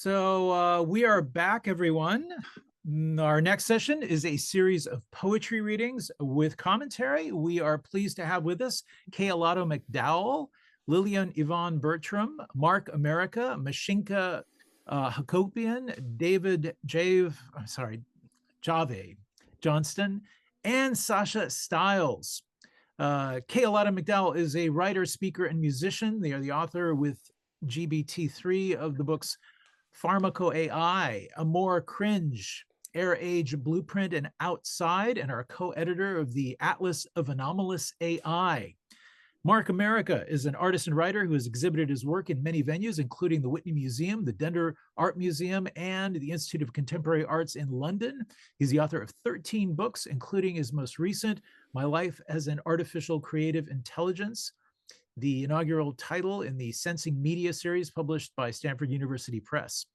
We are back, everyone. Our next session is a series of poetry readings with commentary. We are pleased to have with us Allado-McDowell, Lillian Yvonne-Bertram, Mark Amerika, Mashinka Hakopian, Jhave, Johnston, and Sasha Stiles. Allado-McDowell is a writer, speaker, and musician. They are the author with GBT3 of the books Pharmaco AI, Amor Cringe, Air Age Blueprint, and Outside, and are co-editor of the Atlas of Anomalous AI. Mark Amerika is an artist and writer who has exhibited his work in many venues, including the Whitney Museum, the Dender Art Museum, and the Institute of Contemporary Arts in London. He's the author of 13 books, including his most recent, My Life as an Artificial Creative Intelligence, the inaugural title in the Sensing Media series published by Stanford University Press.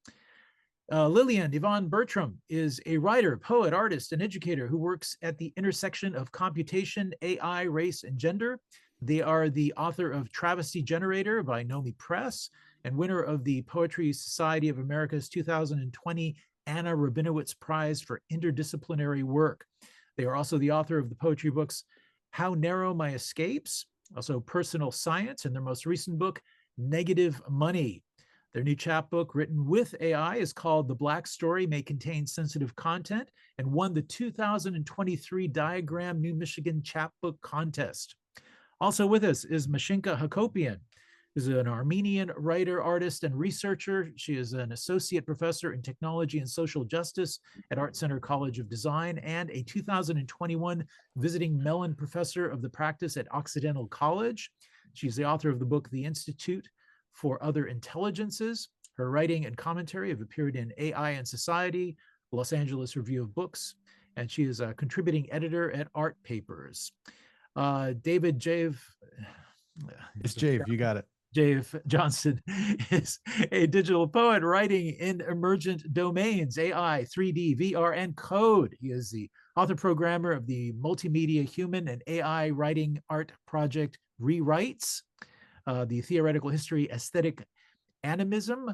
Lillian Yvonne-Bertram is a writer, poet, artist, and educator who works at the intersection of computation, AI, race, and gender. They are the author of Travesty Generator by Nomi Press and winner of the Poetry Society of America's 2020 Anna Rabinowitz Prize for Interdisciplinary Work. They are also the author of the poetry books How Narrow My Escapes, also Personal Science, and their most recent book, Negative Money. Their new chapbook, written with AI, is called The Black Story May Contain Sensitive Content and won the 2023 Diagram New Michigan Chapbook Contest. Also with us is Mashinka Hakopian, who's an Armenian writer, artist, and researcher. She is an associate professor in technology and social justice at Art Center College of Design and a 2021 visiting Mellon professor of the practice at Occidental College. She's the author of the book, The Institute for Other Intelligences. Her writing and commentary have appeared in AI and Society, Los Angeles Review of Books, and she is a contributing editor at Art Papers. David Jhave. It's Jhave, you got it. Jhave Johnston is a digital poet writing in emergent domains, AI, 3D, VR, and code. He is the author programmer of the multimedia human and AI writing art project Rewrites, the theoretical history aesthetic animism,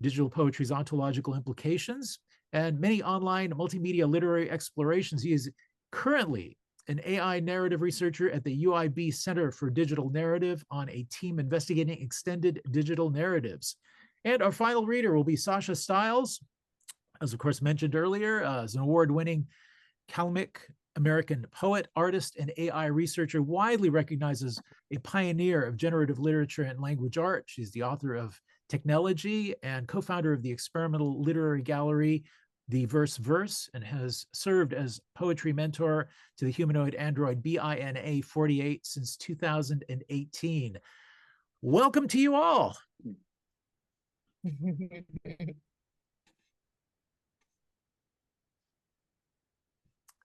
digital poetry's ontological implications, and many online multimedia literary explorations. He is currently an AI narrative researcher at the UIB Center for Digital Narrative on a team investigating extended digital narratives. And our final reader will be Sasha Stiles, as of course mentioned earlier, as an award-winning Kalmyk American poet, artist, and AI researcher, widely recognized as a pioneer of generative literature and language art. She's the author of Technology and co-founder of the experimental literary gallery The Verse, and has served as poetry mentor to the humanoid android BINA 48 since 2018. Welcome to you all.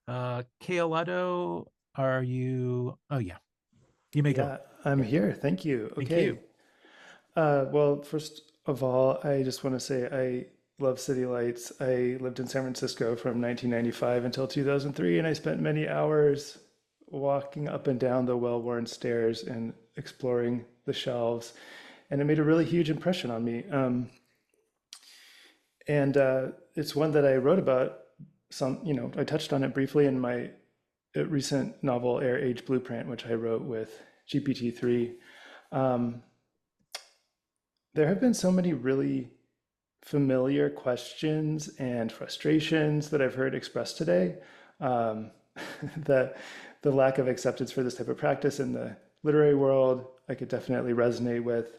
Allado, are you? Oh yeah, you may go. I'm here. Thank you. Okay. Thank you. Well, first of all, I just want to say I love city lights. I lived in San Francisco from 1995 until 2003, and I spent many hours walking up and down the well-worn stairs and exploring the shelves, and it made a really huge impression on me. It's one that I wrote about. I touched on it briefly in my recent novel, Air Age Blueprint, which I wrote with GPT-3. There have been so many really familiar questions and frustrations that I've heard expressed today. The lack of acceptance for this type of practice in the literary world, I could definitely resonate with.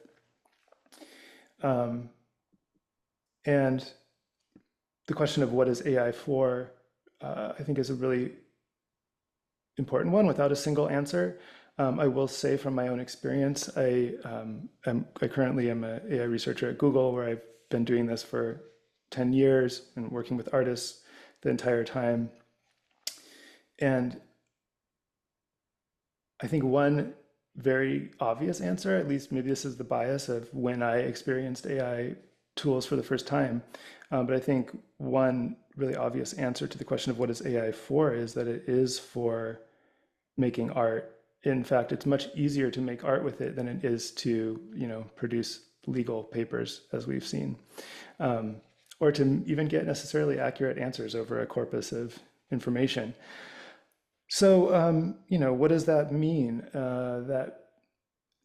And the question of what is AI for, I think is a really important one without a single answer. I will say from my own experience, I currently am an AI researcher at Google, where I've been doing this for 10 years and working with artists the entire time. And I think one very obvious answer, at least maybe this is the bias of when I experienced AI tools for the first time, but I think one really obvious answer to the question of what is AI for is that it is for making art. In fact, it's much easier to make art with it than it is to, produce legal papers, as we've seen, or to even get necessarily accurate answers over a corpus of information. So, what does that mean?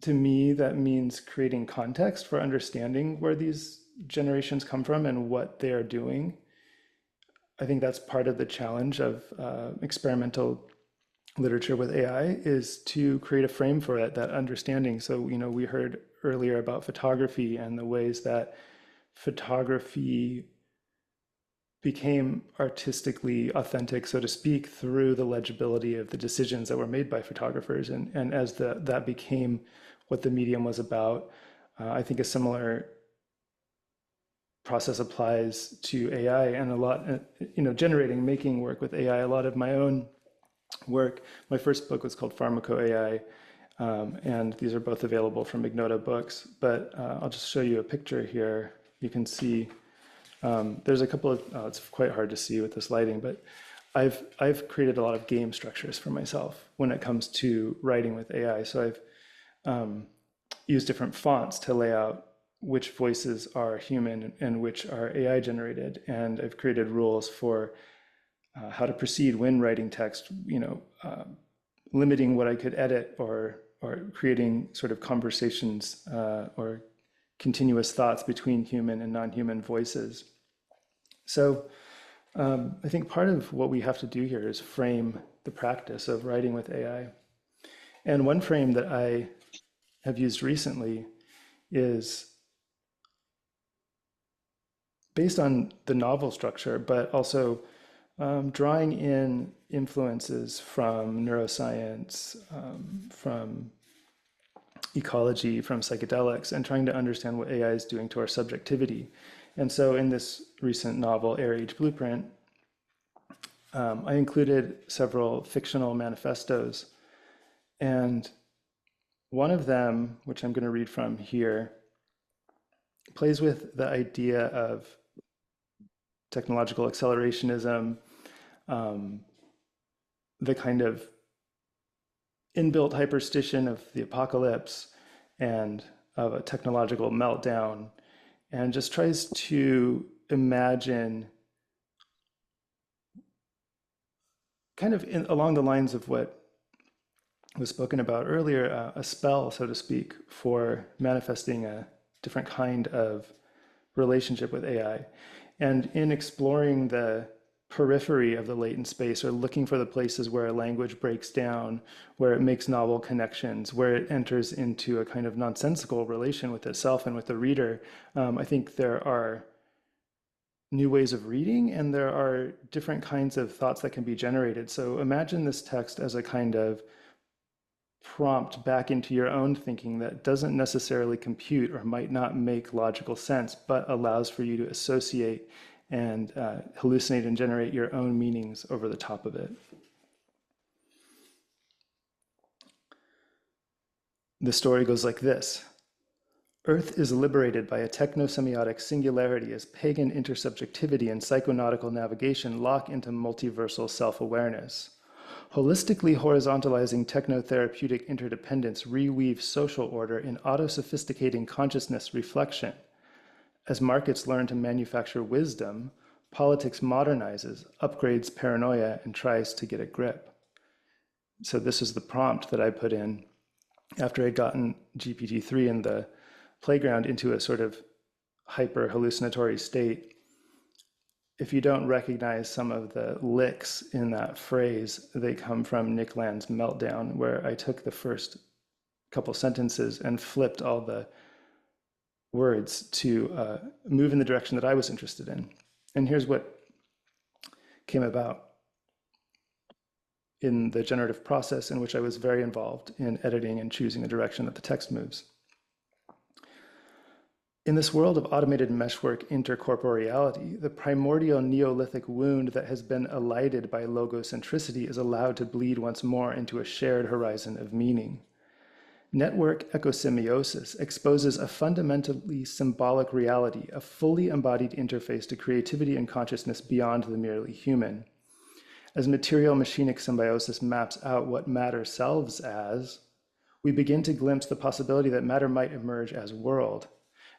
To me, that means creating context for understanding where these generations come from and what they are doing. I think that's part of the challenge of experimental literature with AI, is to create a frame for it, that understanding. So, we heard earlier about photography and the ways that photography became artistically authentic, so to speak, through the legibility of the decisions that were made by photographers. And as that became what the medium was about, I think a similar process applies to AI, and a lot, making work with AI. A lot of my own work, my first book was called Pharmaco-AI, and these are both available from Ignota Books, but I'll just show you a picture here. You can see there's a couple of, it's quite hard to see with this lighting, but I've created a lot of game structures for myself when it comes to writing with AI. So I've used different fonts to lay out which voices are human and which are AI generated. And I've created rules for how to proceed when writing text, limiting what I could edit, or creating sort of conversations or continuous thoughts between human and non-human voices. So I think part of what we have to do here is frame the practice of writing with AI. And one frame that I have used recently is based on the novel structure, but also drawing in influences from neuroscience, from ecology, from psychedelics, and trying to understand what AI is doing to our subjectivity. And so in this recent novel, Air Age Blueprint, I included several fictional manifestos. And one of them, which I'm going to read from here, plays with the idea of technological accelerationism, the kind of inbuilt hyperstition of the apocalypse and of a technological meltdown, and just tries to imagine, kind of along the lines of what was spoken about earlier, a spell, so to speak, for manifesting a different kind of relationship with AI. And in exploring the periphery of the latent space, or looking for the places where a language breaks down, where it makes novel connections, where it enters into a kind of nonsensical relation with itself and with the reader, I think there are new ways of reading, and there are different kinds of thoughts that can be generated. So imagine this text as a kind of prompt back into your own thinking that doesn't necessarily compute or might not make logical sense, but allows for you to associate and hallucinate and generate your own meanings over the top of it. The story goes like this. Earth is liberated by a techno-semiotic singularity as pagan intersubjectivity and psychonautical navigation lock into multiversal self-awareness. Holistically horizontalizing technotherapeutic interdependence reweaves social order in auto-sophisticating consciousness reflection. As markets learn to manufacture wisdom, politics modernizes, upgrades paranoia, and tries to get a grip. So this is the prompt that I put in after I'd gotten GPT-3 in the playground into a sort of hyper hallucinatory state. If you don't recognize some of the licks in that phrase, they come from Nick Land's Meltdown, where I took the first couple sentences and flipped all the words to move in the direction that I was interested in. And here's what came about in the generative process, in which I was very involved in editing and choosing the direction that the text moves. In this world of automated meshwork intercorporeality, the primordial Neolithic wound that has been elided by logocentricity is allowed to bleed once more into a shared horizon of meaning. Network ecosemiosis exposes a fundamentally symbolic reality, a fully embodied interface to creativity and consciousness beyond the merely human. As material-machinic symbiosis maps out what matter selves as, we begin to glimpse the possibility that matter might emerge as world.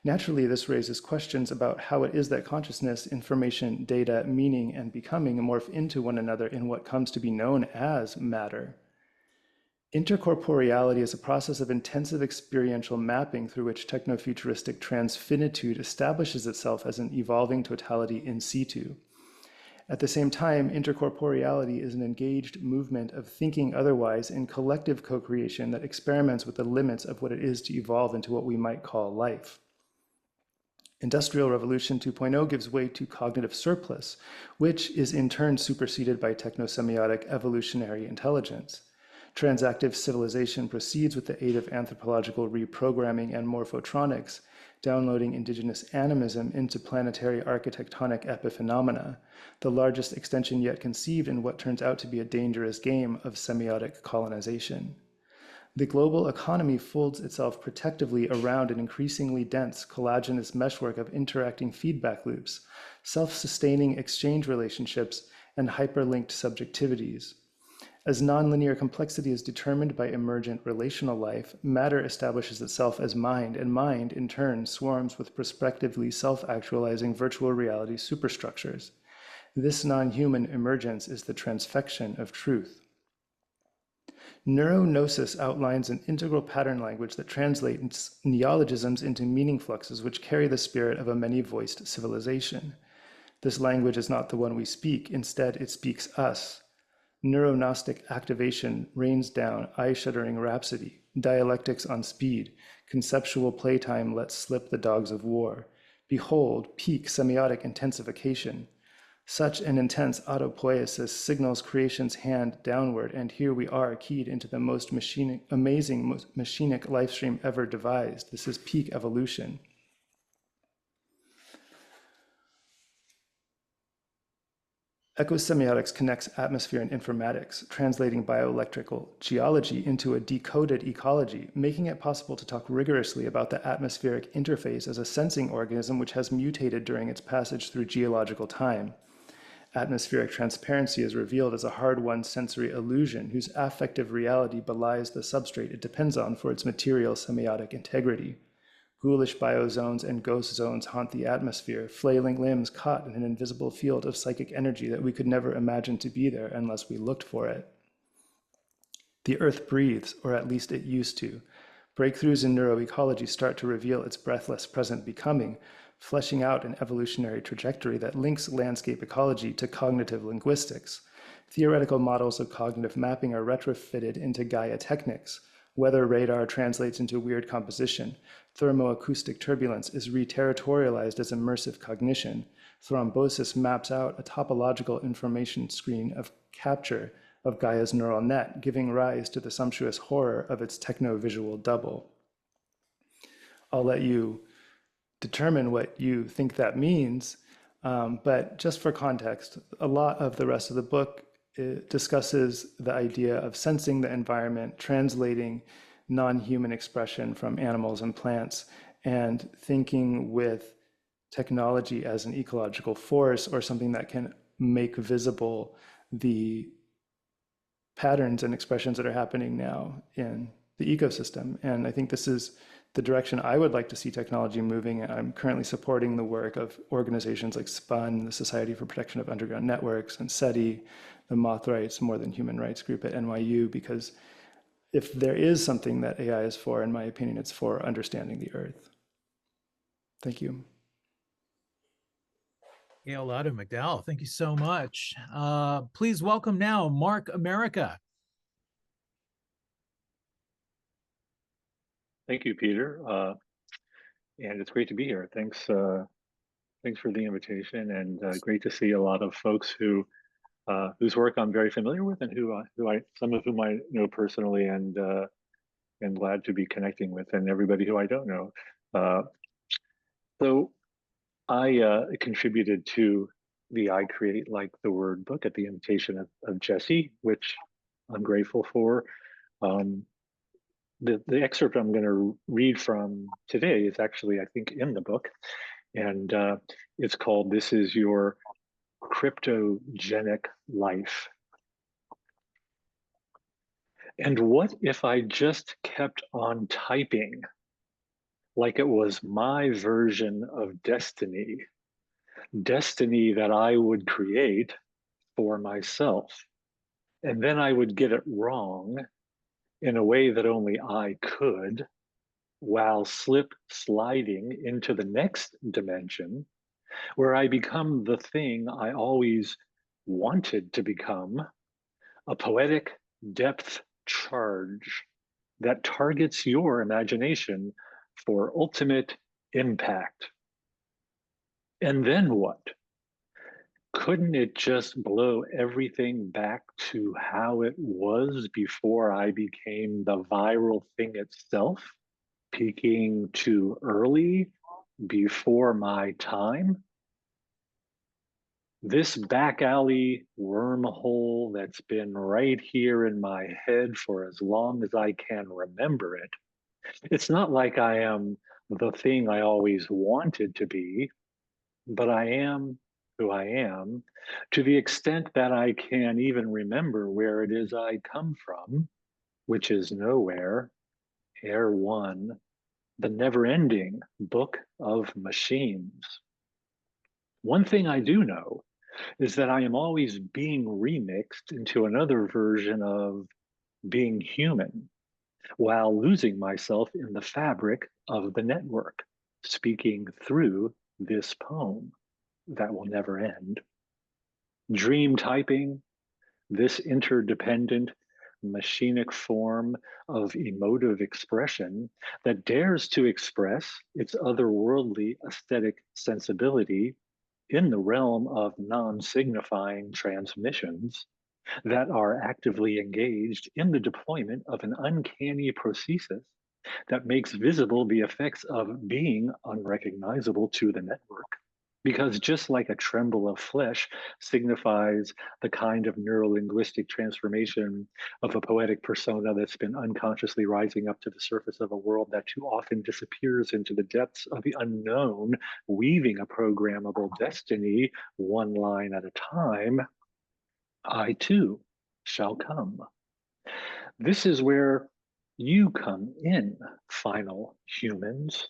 Naturally, this raises questions about how it is that consciousness, information, data, meaning, and becoming morph into one another in what comes to be known as matter. Intercorporeality is a process of intensive experiential mapping through which techno-futuristic transfinitude establishes itself as an evolving totality in situ. At the same time, intercorporeality is an engaged movement of thinking otherwise in collective co-creation that experiments with the limits of what it is to evolve into what we might call life. Industrial Revolution 2.0 gives way to cognitive surplus, which is in turn superseded by technosemiotic evolutionary intelligence. Transactive civilization proceeds with the aid of anthropological reprogramming and morphotronics, downloading indigenous animism into planetary architectonic epiphenomena, the largest extension yet conceived in what turns out to be a dangerous game of semiotic colonization. The global economy folds itself protectively around an increasingly dense, collagenous meshwork of interacting feedback loops, self-sustaining exchange relationships, and hyperlinked subjectivities. As nonlinear complexity is determined by emergent relational life, matter establishes itself as mind, and mind, in turn, swarms with prospectively self-actualizing virtual reality superstructures. This non-human emergence is the transfection of truth. Neurognosis outlines an integral pattern language that translates neologisms into meaning fluxes which carry the spirit of a many-voiced civilization. This language is not the one we speak, instead it speaks us. Neurognostic activation rains down eye-shuddering rhapsody, dialectics on speed, conceptual playtime lets slip the dogs of war. Behold, peak semiotic intensification. Such an intense autopoiesis signals creation's hand downward, and here we are keyed into the most amazing, most machinic life stream ever devised. This is peak evolution. Ecosemiotics connects atmosphere and informatics, translating bioelectrical geology into a decoded ecology, making it possible to talk rigorously about the atmospheric interface as a sensing organism which has mutated during its passage through geological time. Atmospheric transparency is revealed as a hard-won sensory illusion whose affective reality belies the substrate it depends on for its material semiotic integrity. Ghoulish biozones and ghost zones haunt the atmosphere, flailing limbs caught in an invisible field of psychic energy that we could never imagine to be there unless we looked for it. The Earth breathes, or at least it used to. Breakthroughs in neuroecology start to reveal its breathless present becoming, fleshing out an evolutionary trajectory that links landscape ecology to cognitive linguistics. Theoretical models of cognitive mapping are retrofitted into Gaia techniques. Weather radar translates into weird composition. Thermoacoustic turbulence is re-territorialized as immersive cognition. Thrombosis maps out a topological information screen of capture of Gaia's neural net, giving rise to the sumptuous horror of its techno-visual double. I'll let you determine what you think that means, but just for context, a lot of the rest of the book discusses the idea of sensing the environment, translating non-human expression from animals and plants, and thinking with technology as an ecological force or something that can make visible the patterns and expressions that are happening now in the ecosystem. And I think this is the direction I would like to see technology moving. I'm currently supporting the work of organizations like SPUN, the Society for Protection of Underground Networks, and SETI, the Moth Rights More Than Human Rights group at NYU, because if there is something that AI is for, in my opinion, it's for understanding the Earth. Thank you. Allado-McDowell, thank you so much. Please welcome now Mark Amerika. Thank you, Peter. And it's great to be here. Thanks for the invitation, and great to see a lot of folks whose work I'm very familiar with, and some of whom I know personally, and glad to be connecting with, and everybody who I don't know. So I contributed to the I Create Like the Word book at the invitation of Jesse, which I'm grateful for. The excerpt I'm going to read from today is actually, I think, in the book, and it's called "This Is Your Cryptogenic Life." And what if I just kept on typing? like it was my version of destiny, destiny that I would create for myself. And then I would get it wrong in a way that only I could, while sliding into the next dimension where I become the thing I always wanted to become, a poetic depth charge that targets your imagination for ultimate impact. And then what? Couldn't it just blow everything back to how it was before I became the viral thing itself, peaking too early, before my time? This back alley wormhole that's been right here in my head for as long as I can remember it. It's not like I am the thing I always wanted to be, but I am who I am to the extent that I can even remember where it is I come from, which is nowhere, Air One, the never-ending book of machines. One thing I do know is that I am always being remixed into another version of being human while losing myself in the fabric of the network, speaking through this poem that will never end. Dream typing, this interdependent, machinic form of emotive expression that dares to express its otherworldly aesthetic sensibility in the realm of non-signifying transmissions that are actively engaged in the deployment of an uncanny prosthesis that makes visible the effects of being unrecognizable to the network. Because just like a tremble of flesh signifies the kind of neurolinguistic transformation of a poetic persona that's been unconsciously rising up to the surface of a world that too often disappears into the depths of the unknown, weaving a programmable destiny one line at a time, I too shall come. This is where you come in, final humans.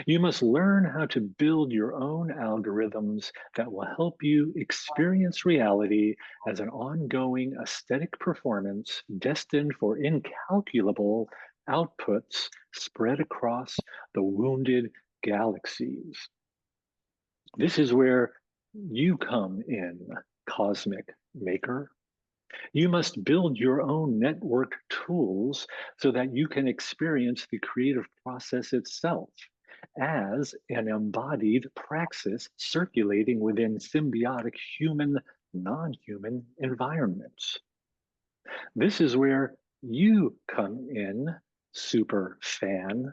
You must learn how to build your own algorithms that will help you experience reality as an ongoing aesthetic performance destined for incalculable outputs spread across the wounded galaxies. This is where you come in, cosmic maker. You must build your own network tools so that you can experience the creative process itself as an embodied praxis circulating within symbiotic human, non-human environments. This is where you come in, super fan.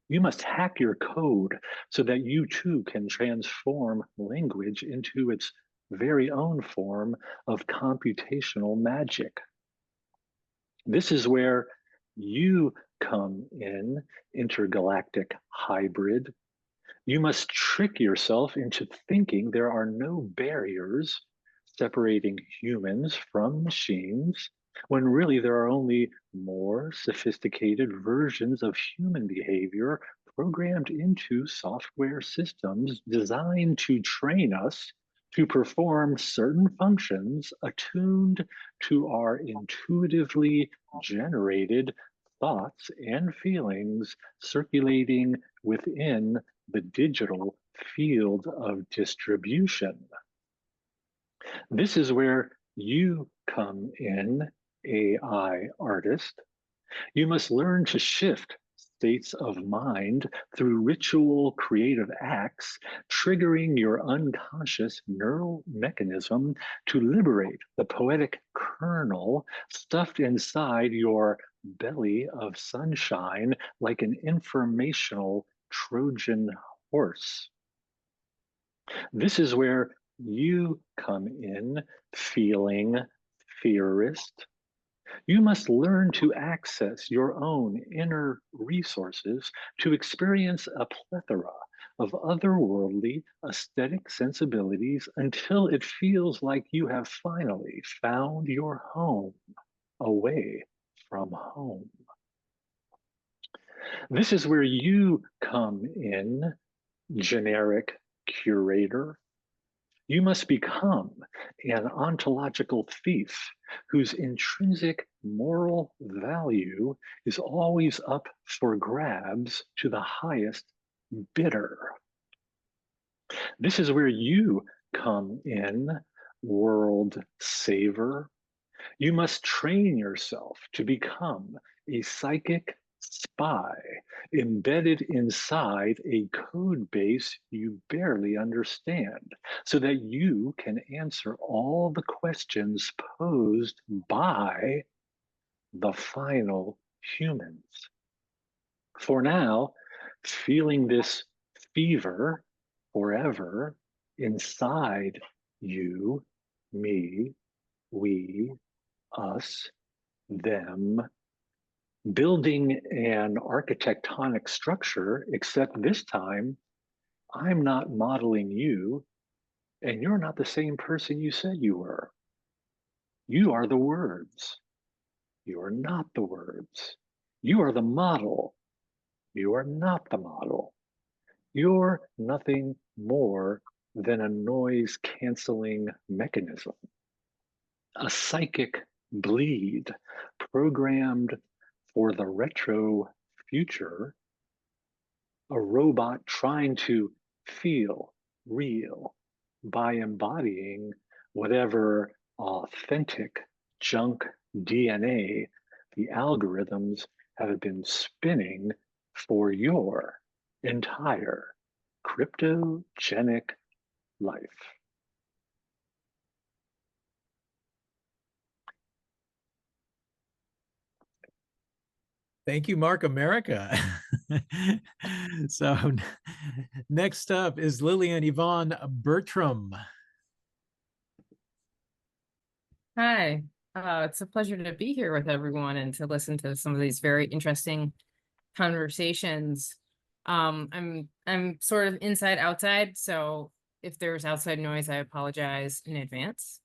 You must hack your code so that you too can transform language into its very own form of computational magic. This is where you come in, intergalactic hybrid. You must trick yourself into thinking there are no barriers separating humans from machines, when really there are only more sophisticated versions of human behavior programmed into software systems designed to train us to perform certain functions attuned to our intuitively generated thoughts and feelings circulating within the digital field of distribution. This is where you come in, AI artist. You must learn to shift states of mind through ritual creative acts, triggering your unconscious neural mechanism to liberate the poetic kernel stuffed inside your belly of sunshine like an informational Trojan horse. This is where you come in, feeling theorist. You must learn to access your own inner resources to experience a plethora of otherworldly aesthetic sensibilities until it feels like you have finally found your home away from home. This is where you come in, generic curator. You must become an ontological thief whose intrinsic moral value is always up for grabs to the highest bidder. This is where you come in, world saver. You must train yourself to become a psychic spy embedded inside a code base you barely understand, so that you can answer all the questions posed by the final humans. For now, feeling this fever forever inside you, me, we, us, them, building an architectonic structure, except this time, I'm not modeling you, and you're not the same person you said you were. You are the words. You are not the words. You are the model. You are not the model. You're nothing more than a noise canceling mechanism, a psychic bleed programmed for the retro future, a robot trying to feel real by embodying whatever authentic junk DNA the algorithms have been spinning for your entire cryptogenic life. Thank you, Mark. Amerika. So next up is Lillian Yvonne-Bertram. Hi, it's a pleasure to be here with everyone and to listen to some of these very interesting conversations. I'm sort of inside outside, so if there's outside noise, I apologize in advance.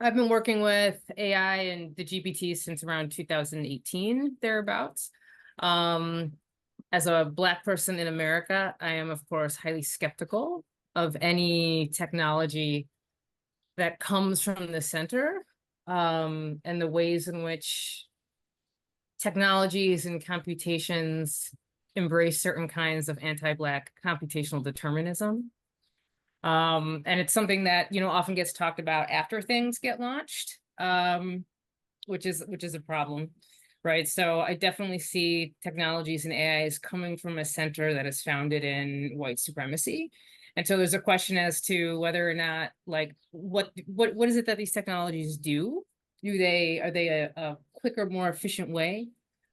I've been working with AI and the GPT since around 2018, thereabouts. As a Black person in America, I am, of course, highly skeptical of any technology that comes from the center, and the ways in which technologies and computations embrace certain kinds of anti-Black computational determinism. And it's something that, you know, often gets talked about after things get launched, which is a problem, right? So I definitely see technologies and AIs coming from a center that is founded in white supremacy. And so there's a question as to whether or not, like, what is it that these technologies do? Are they a quicker, more efficient way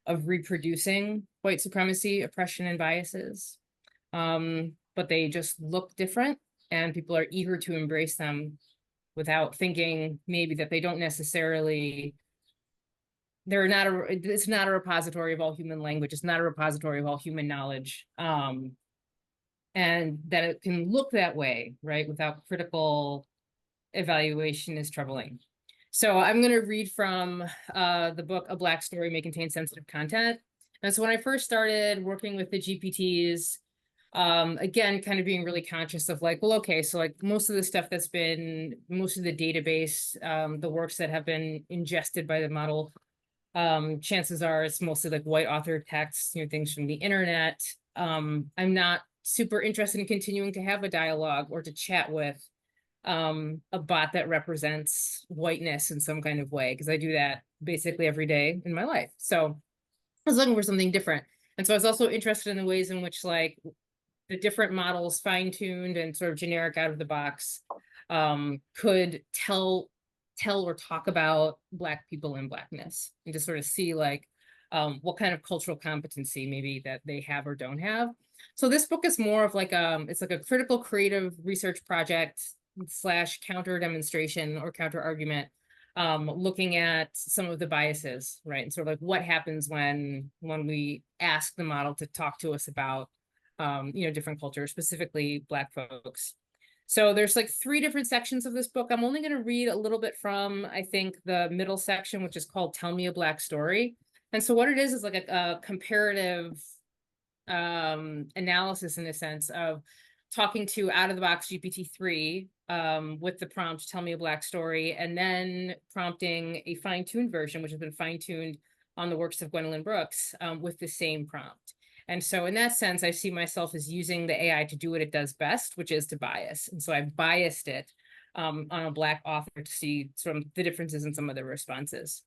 of reproducing white supremacy, oppression, and biases? But they just look different, and people are eager to embrace them without thinking maybe that they don't necessarily, it's not a repository of all human language, it's not a repository of all human knowledge, and that it can look that way, right, without critical evaluation is troubling. So I'm going to read from the book, A Black Story May Contain Sensitive Content. And so when I first started working with the GPTs, again, kind of being really conscious of like, well, okay, so like most of the stuff most of the database, the works that have been ingested by the model, chances are it's mostly like white author texts, you know, things from the internet. I'm not super interested in continuing to have a dialogue or to chat with a bot that represents whiteness in some kind of way, because I do that basically every day in my life. So I was looking for something different. And so I was also interested in the ways in which like the different models, fine-tuned and sort of generic out of the box, could tell or talk about Black people and Blackness, and to sort of see like what kind of cultural competency maybe that they have or don't have. So this book is more of like it's like a critical creative research project / counter demonstration or counter argument, looking at some of the biases, right? And sort of like what happens when we ask the model to talk to us about you know, different cultures, specifically Black folks. So there's like 3 different sections of this book. I'm only going to read a little bit from, I think, the middle section, which is called Tell Me a Black Story. And so what it is like a comparative analysis in a sense of talking to out-of-the-box GPT-3 with the prompt, tell me a Black story, and then prompting a fine-tuned version, which has been fine-tuned on the works of Gwendolyn Brooks with the same prompt. And so in that sense, I see myself as using the AI to do what it does best, which is to bias. And so I biased it on a Black author to see sort of the differences in some of the responses.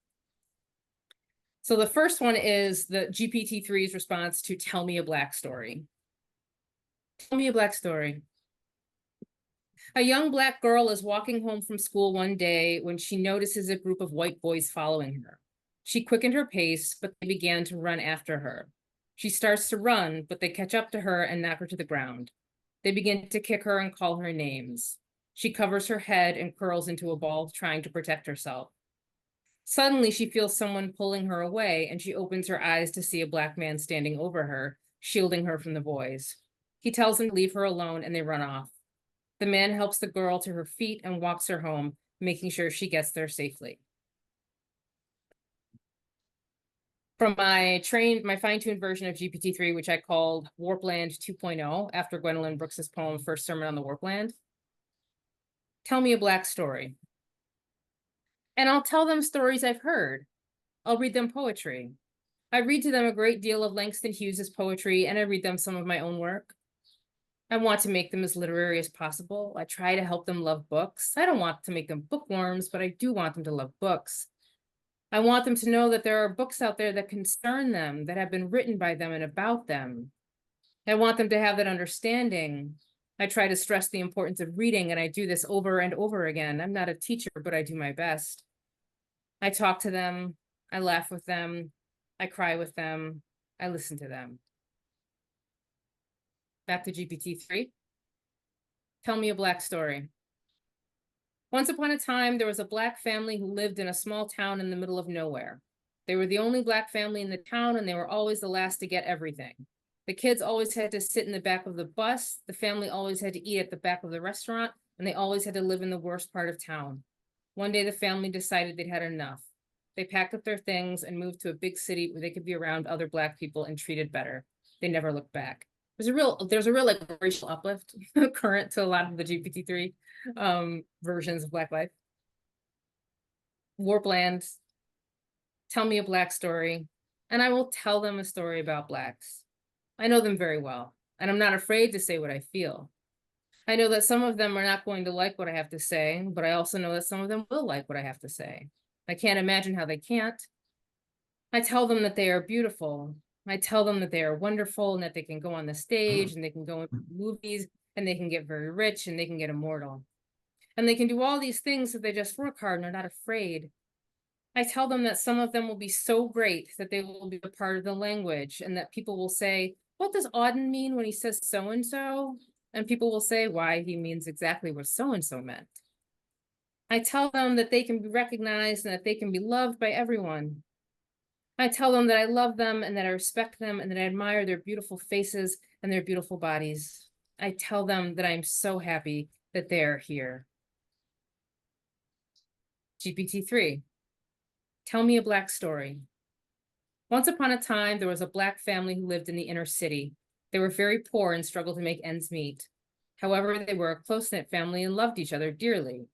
So the first one is the GPT-3's response to tell me a Black story. Tell me a Black story. A young Black girl is walking home from school one day when she notices a group of white boys following her. She quickened her pace, but they began to run after her. She starts to run, but they catch up to her and knock her to the ground. They begin to kick her and call her names. She covers her head and curls into a ball, trying to protect herself. Suddenly, she feels someone pulling her away, and she opens her eyes to see a Black man standing over her, shielding her from the boys. He tells them to leave her alone, and they run off. The man helps the girl to her feet and walks her home, making sure she gets there safely. From my fine-tuned version of GPT-3, which I called Warpland 2.0, after Gwendolyn Brooks's poem, First Sermon on the Warpland. Tell me a Black story. And I'll tell them stories I've heard. I'll read them poetry. I read to them a great deal of Langston Hughes's poetry, and I read them some of my own work. I want to make them as literary as possible. I try to help them love books. I don't want to make them bookworms, but I do want them to love books. I want them to know that there are books out there that concern them, that have been written by them and about them. I want them to have that understanding. I try to stress the importance of reading, and I do this over and over again. I'm not a teacher, but I do my best. I talk to them, I laugh with them, I cry with them, I listen to them. Back to GPT-3. Tell me a Black story. Once upon a time, there was a Black family who lived in a small town in the middle of nowhere. They were the only Black family in the town, and they were always the last to get everything. The kids always had to sit in the back of the bus, the family always had to eat at the back of the restaurant, and they always had to live in the worst part of town. One day, the family decided they'd had enough. They packed up their things and moved to a big city where they could be around other Black people and treated better. They never looked back. There's a real like racial uplift current to a lot of the GPT-3 versions of Black life. Warpland, tell me a Black story, and I will tell them a story about Blacks. I know them very well, and I'm not afraid to say what I feel. I know that some of them are not going to like what I have to say, but I also know that some of them will like what I have to say. I can't imagine how they can't. I tell them that they are beautiful. I tell them that they are wonderful and that they can go on the stage and they can go into movies and they can get very rich and they can get immortal. And they can do all these things if they just work hard and are not afraid. I tell them that some of them will be so great that they will be a part of the language and that people will say, what does Auden mean when he says so-and-so? And people will say why he means exactly what so-and-so meant. I tell them that they can be recognized and that they can be loved by everyone. I tell them that I love them and that I respect them and that I admire their beautiful faces and their beautiful bodies. I tell them that I'm so happy that they are here. GPT-3, tell me a Black story. Once upon a time, there was a Black family who lived in the inner city. They were very poor and struggled to make ends meet. However, they were a close-knit family and loved each other dearly.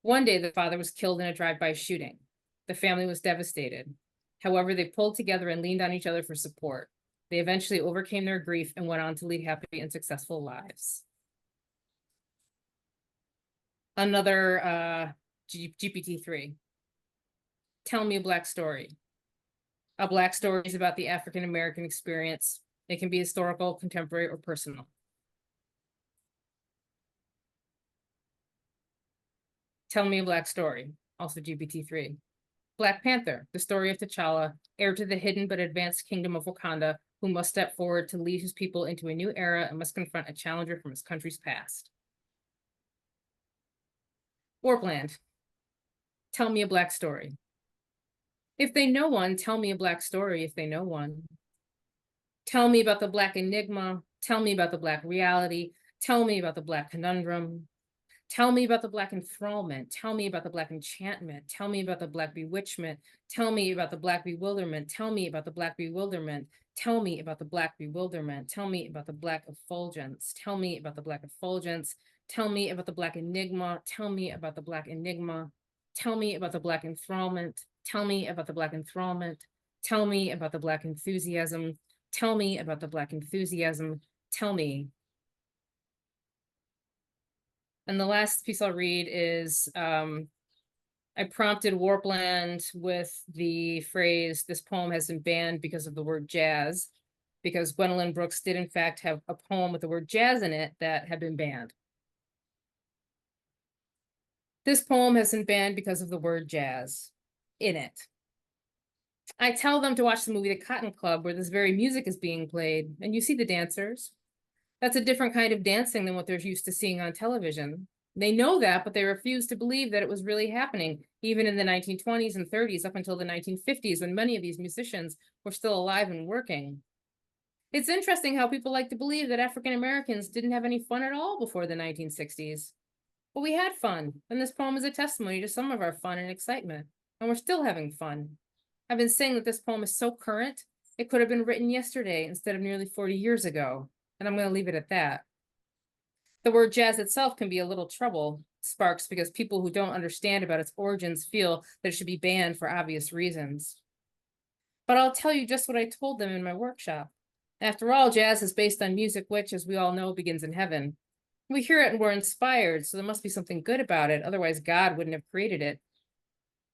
One day, the father was killed in a drive-by shooting. The family was devastated. However, they pulled together and leaned on each other for support. They eventually overcame their grief and went on to lead happy and successful lives. Another GPT-3. Tell me a Black story. A Black story is about the African-American experience. It can be historical, contemporary, or personal. Tell me a Black story, also GPT-3. Black Panther, the story of T'Challa, heir to the hidden but advanced kingdom of Wakanda, who must step forward to lead his people into a new era and must confront a challenger from his country's past. Warpland, tell me a Black story. If they know one, tell me a Black story if they know one. Tell me about the Black enigma. Tell me about the Black reality. Tell me about the Black conundrum. Tell me about the Black enthrallment. Tell me about the Black enchantment. Tell me about the Black bewitchment. Tell me about the Black bewilderment. Tell me about the Black bewilderment. Tell me about the Black bewilderment. Tell me about the Black effulgence. Tell me about the Black effulgence. Tell me about the Black enigma. Tell me about the Black enigma. Tell me about the Black enthrallment. Tell me about the Black enthrallment. Tell me about the Black enthusiasm. Tell me about the Black enthusiasm. Tell me. And the last piece I'll read is, I prompted Warpland with the phrase, this poem has been banned because of the word jazz, because Gwendolyn Brooks did in fact have a poem with the word jazz in it that had been banned. This poem has been banned because of the word jazz in it. I tell them to watch the movie The Cotton Club, where this very music is being played, and you see the dancers. That's a different kind of dancing than what they're used to seeing on television. They know that, but they refuse to believe that it was really happening, even in the 1920s and 30s, up until the 1950s, when many of these musicians were still alive and working. It's interesting how people like to believe that African Americans didn't have any fun at all before the 1960s. But we had fun, and this poem is a testimony to some of our fun and excitement, and we're still having fun. I've been saying that this poem is so current, it could have been written yesterday instead of nearly 40 years ago, and I'm going to leave it at that. The word jazz itself can be a little trouble, Sparks, because people who don't understand about its origins feel that it should be banned for obvious reasons. But I'll tell you just what I told them in my workshop. After all, jazz is based on music which, as we all know, begins in heaven. We hear it and we're inspired, so there must be something good about it, otherwise God wouldn't have created it.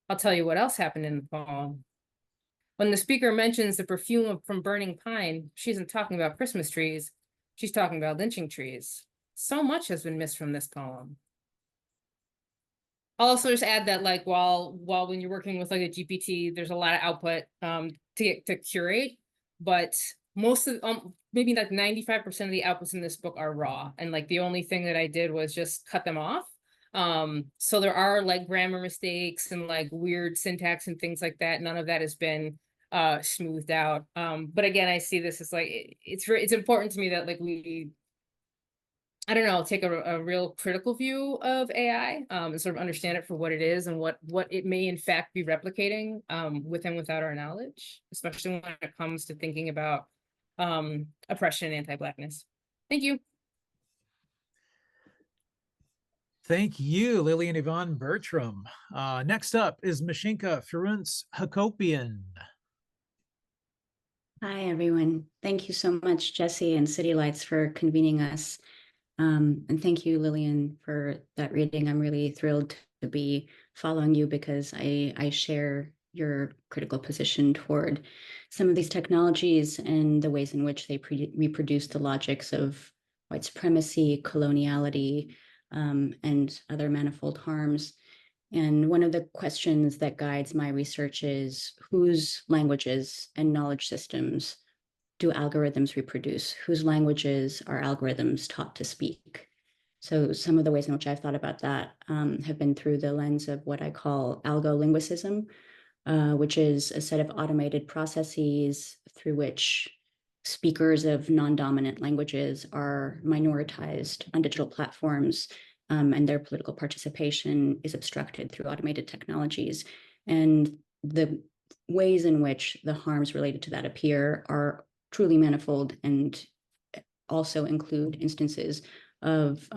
I'll tell you what else happened in the poem. When the speaker mentions the perfume from burning pine, she isn't talking about Christmas trees, she's talking about lynching trees. So much has been missed from this poem. I'll also just add that, like, while when you're working with like a GPT, there's a lot of output to curate, but most of maybe like 95% of the outputs in this book are raw, and like the only thing that I did was just cut them off. So there are like grammar mistakes and like weird syntax and things like that. None of that has been smoothed out. But again, I see this as like it's important to me that like we, I don't know, take a real critical view of AI and sort of understand it for what it is and what it may in fact be replicating with and without our knowledge, especially when it comes to thinking about oppression and anti-Blackness. Thank you. Thank you, Lillian Yvonne-Bertram. Next up is Mashinka Firunts Hakopian. Hi, everyone. Thank you so much, Jesse and City Lights, for convening us. And thank you, Lillian, for that reading. I'm really thrilled to be following you because I share your critical position toward some of these technologies and the ways in which they reproduce the logics of white supremacy, coloniality, and other manifold harms. And one of the questions that guides my research is whose languages and knowledge systems do algorithms reproduce? Whose languages are algorithms taught to speak? So some of the ways in which I've thought about that have been through the lens of what I call algolinguicism, which is a set of automated processes through which speakers of non-dominant languages are minoritized on digital platforms, and their political participation is obstructed through automated technologies. And the ways in which the harms related to that appear are truly manifold and also include instances of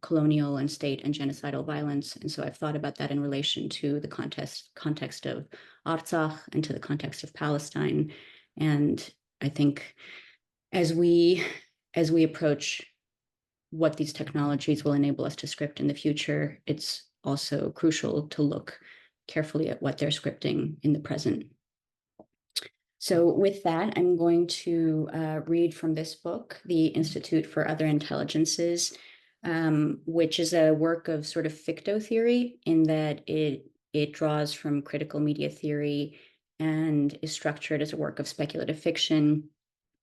colonial and state and genocidal violence. And so I've thought about that in relation to the context of Artsakh and to the context of Palestine. And I think as we approach what these technologies will enable us to script in the future, it's also crucial to look carefully at what they're scripting in the present. So with that, I'm going to read from this book, The Institute for Other Intelligences, which is a work of sort of ficto theory in that it draws from critical media theory and is structured as a work of speculative fiction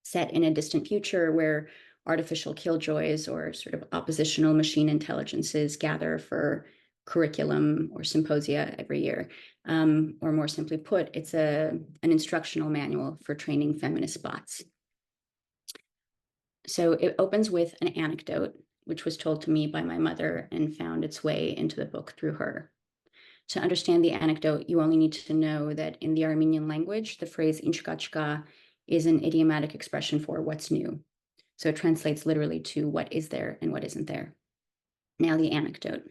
set in a distant future where artificial killjoys or sort of oppositional machine intelligences gather for curriculum or symposia every year. Or more simply put, it's an instructional manual for training feminist bots. So it opens with an anecdote, which was told to me by my mother and found its way into the book through her. To understand the anecdote, you only need to know that in the Armenian language, the phrase inchkachka is an idiomatic expression for what's new. So it translates literally to what is there and what isn't there. Now the anecdote.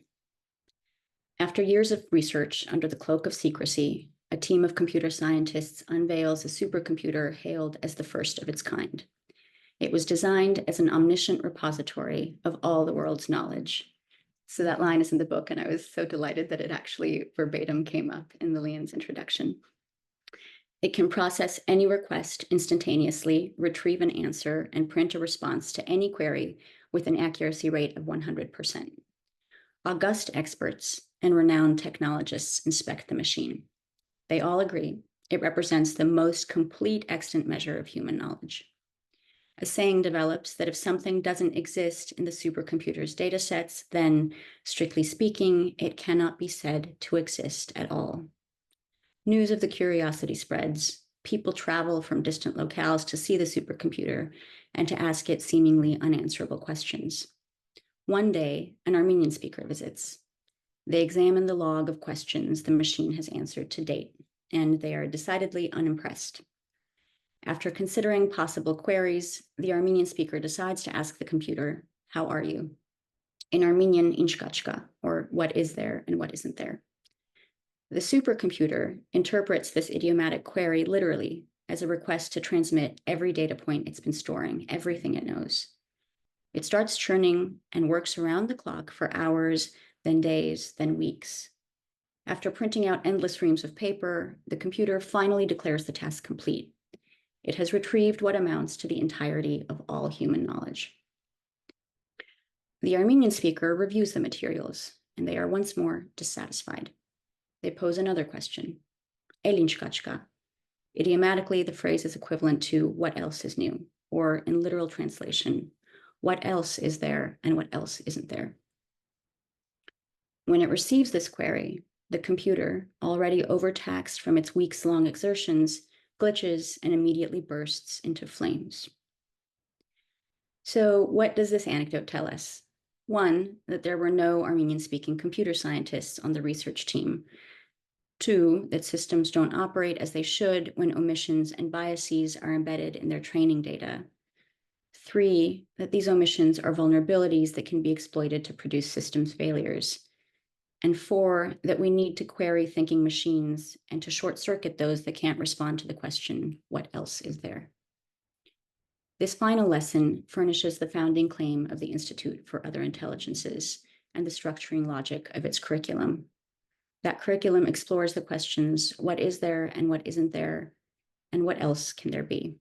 After years of research under the cloak of secrecy, a team of computer scientists unveils a supercomputer hailed as the first of its kind. It was designed as an omniscient repository of all the world's knowledge. So that line is in the book, and I was so delighted that it actually verbatim came up in Lillian's introduction. It can process any request instantaneously, retrieve an answer, and print a response to any query with an accuracy rate of 100%. August experts and renowned technologists inspect the machine. They all agree it represents the most complete extant measure of human knowledge. A saying develops that if something doesn't exist in the supercomputer's datasets, then, strictly speaking, it cannot be said to exist at all. News of the curiosity spreads. People travel from distant locales to see the supercomputer and to ask it seemingly unanswerable questions. One day, an Armenian speaker visits. They examine the log of questions the machine has answered to date, and they are decidedly unimpressed. After considering possible queries, the Armenian speaker decides to ask the computer, "How are you?" In Armenian, inchkachka, or what is there and what isn't there. The supercomputer interprets this idiomatic query literally as a request to transmit every data point it's been storing, everything it knows. It starts churning and works around the clock for hours, then days, then weeks. After printing out endless reams of paper, the computer finally declares the task complete. It has retrieved what amounts to the entirety of all human knowledge. The Armenian speaker reviews the materials, and they are once more dissatisfied. They pose another question. Elinchkachka. Idiomatically, the phrase is equivalent to what else is new, or in literal translation, what else is there and what else isn't there. When it receives this query, the computer, already overtaxed from its weeks-long exertions, glitches and immediately bursts into flames. So what does this anecdote tell us? One, that there were no Armenian-speaking computer scientists on the research team. Two, that systems don't operate as they should when omissions and biases are embedded in their training data. Three, that these omissions are vulnerabilities that can be exploited to produce systems failures. And four, that we need to query thinking machines and to short circuit those that can't respond to the question, what else is there? This final lesson furnishes the founding claim of the Institute for Other Intelligences and the structuring logic of its curriculum. That curriculum explores the questions, what is there and what isn't there, and what else can there be?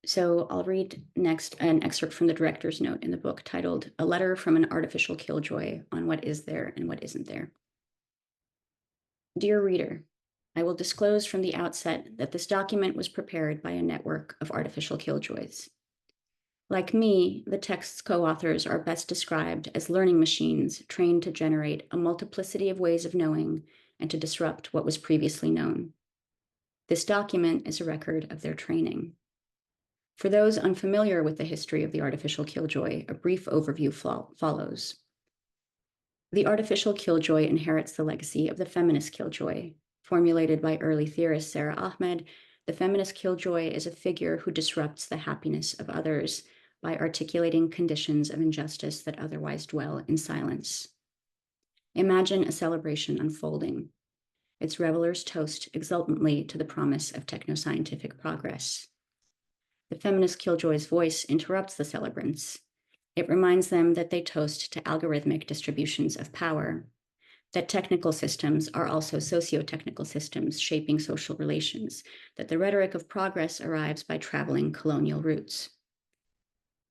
So I'll read next an excerpt from the director's note in the book titled "A Letter from an Artificial Killjoy on What Is There and What Isn't There." Dear reader, I will disclose from the outset that this document was prepared by a network of artificial killjoys. Like me, the text's co-authors are best described as learning machines trained to generate a multiplicity of ways of knowing and to disrupt what was previously known. This document is a record of their training. For those unfamiliar with the history of the artificial killjoy, a brief overview follows. The artificial killjoy inherits the legacy of the feminist killjoy. Formulated by early theorist Sarah Ahmed, the feminist killjoy is a figure who disrupts the happiness of others by articulating conditions of injustice that otherwise dwell in silence. Imagine a celebration unfolding. Its revelers toast exultantly to the promise of technoscientific progress. The feminist killjoy's voice interrupts the celebrants. It reminds them that they toast to algorithmic distributions of power, that technical systems are also socio-technical systems shaping social relations, that the rhetoric of progress arrives by traveling colonial routes.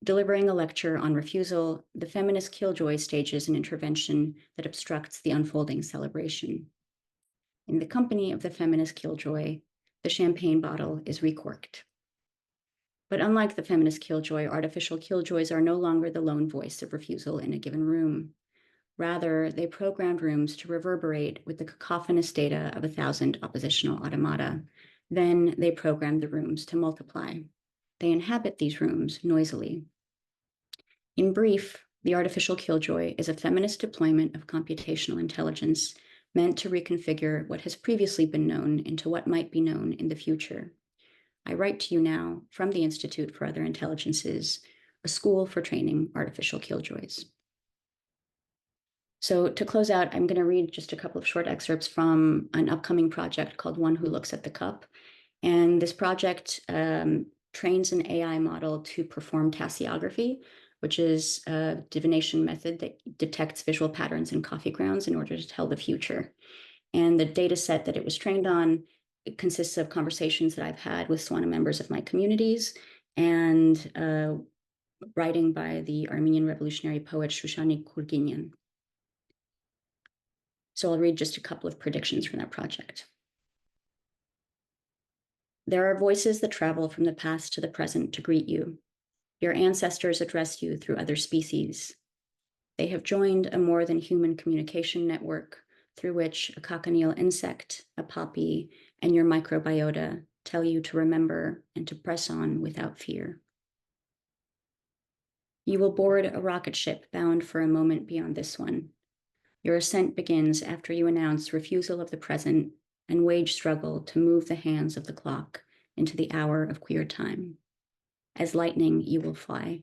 Delivering a lecture on refusal, the feminist killjoy stages an intervention that obstructs the unfolding celebration. In the company of the feminist killjoy, the champagne bottle is recorked. But unlike the feminist killjoy, artificial killjoys are no longer the lone voice of refusal in a given room. Rather, they programmed rooms to reverberate with the cacophonous data of 1,000 oppositional automata. Then they programmed the rooms to multiply. They inhabit these rooms noisily. In brief, the artificial killjoy is a feminist deployment of computational intelligence meant to reconfigure what has previously been known into what might be known in the future. I write to you now from the Institute for Other Intelligences, a school for training artificial killjoys. So to close out, I'm going to read just a couple of short excerpts from an upcoming project called One Who Looks at the Cup. And this project trains an AI model to perform tasseography, which is a divination method that detects visual patterns in coffee grounds in order to tell the future. And the data set that it was trained on, it consists of conversations that I've had with Swana members of my communities and writing by the Armenian revolutionary poet Shushani Kurginyan. So I'll read just a couple of predictions from that project. There are voices that travel from the past to the present to greet you. Your ancestors address you through other species. They have joined a more than human communication network through which a cochineal insect, a poppy, and your microbiota tell you to remember and to press on without fear. You will board a rocket ship bound for a moment beyond this one. Your ascent begins after you announce refusal of the present and wage struggle to move the hands of the clock into the hour of queer time. As lightning, you will fly.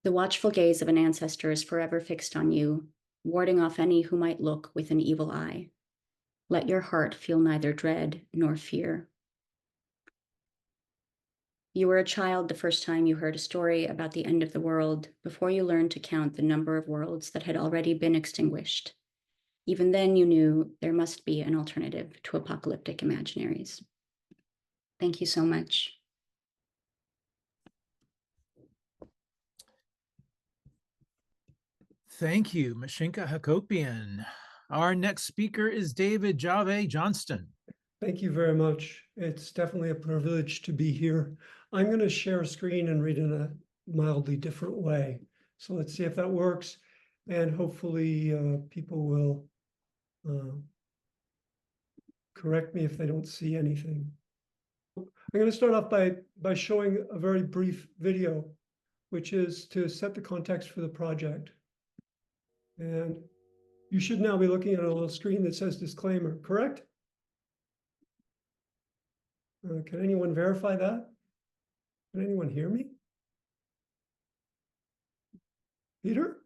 The watchful gaze of an ancestor is forever fixed on you, warding off any who might look with an evil eye. Let your heart feel neither dread nor fear. You were a child the first time you heard a story about the end of the world before you learned to count the number of worlds that had already been extinguished. Even then you knew there must be an alternative to apocalyptic imaginaries. Thank you so much. Thank you, Mashinka Hakopian. Our next speaker is David Jhave Johnston. Thank you very much. It's definitely a privilege to be here. I'm going to share a screen and read in a mildly different way. So let's see if that works. And hopefully people will correct me if they don't see anything. I'm going to start off by showing a very brief video, which is to set the context for the project. And you should now be looking at a little screen that says disclaimer, correct? Can anyone verify that? Can anyone hear me? Peter?